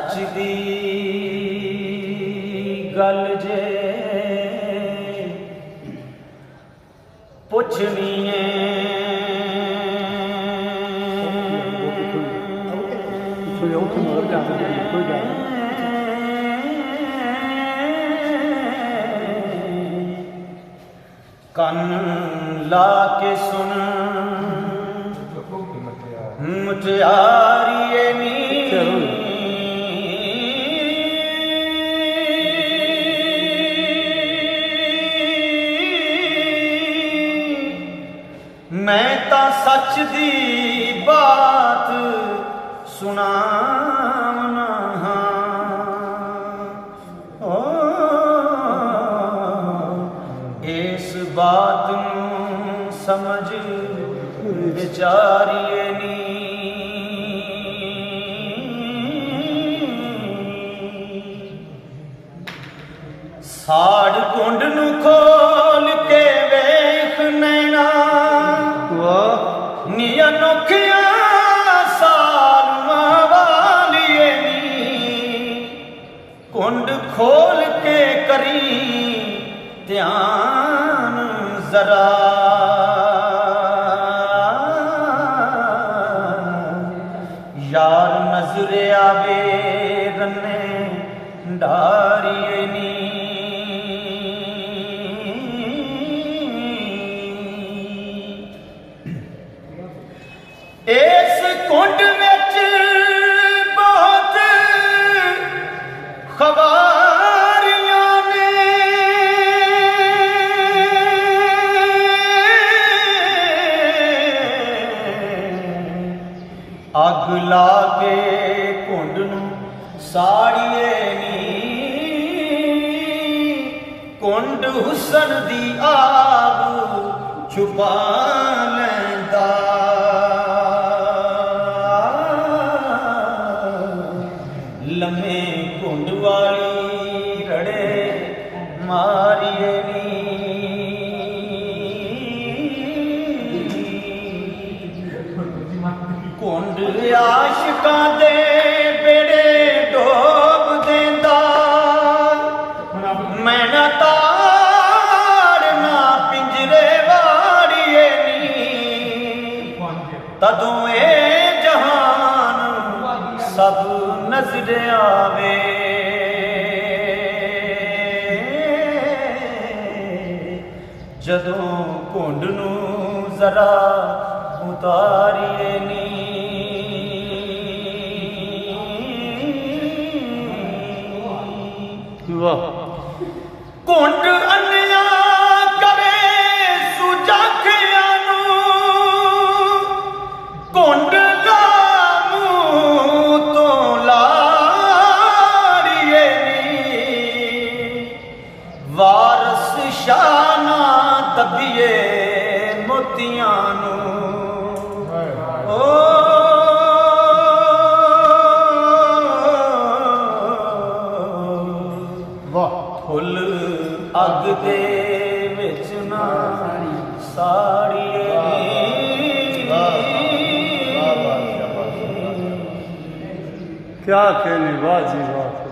सच दी गल जे पुछनी है कन ला के सुन मुटियारिए नी मैं ता सच दी बात सुनावना हाँ इस बात नूं समझ विचारिए नी साड़ कुंड नूं खोल के वेख नैना नी अनोखिया सालुआं वालिए नी कुंड खोल के करी ध्यान जरा यार नजरे आवे रन्ने डारिए नी इस कुंड विच बहुत खवारियां ने अग ला के कुंड नूं साड़िए नी कुंड हुसन दी आग छुपा लैंदा लम्हे कुंड वाली रड़े मारिए नी कुंड आशिकां दे बेड़े डोब देंदा मैं ना ताड़ ना पिंजरे वाड़िए नी तदों ए जहान सब नजर आवे जदों कुंड नूं जरा उतारिए नी कुंड अन्या करे सुजाखिया नूं कुंड वारस शाना दबिए मोतियां ओ फुल अग दे विच ना साड़िए क्या कहने वाह जी वाह।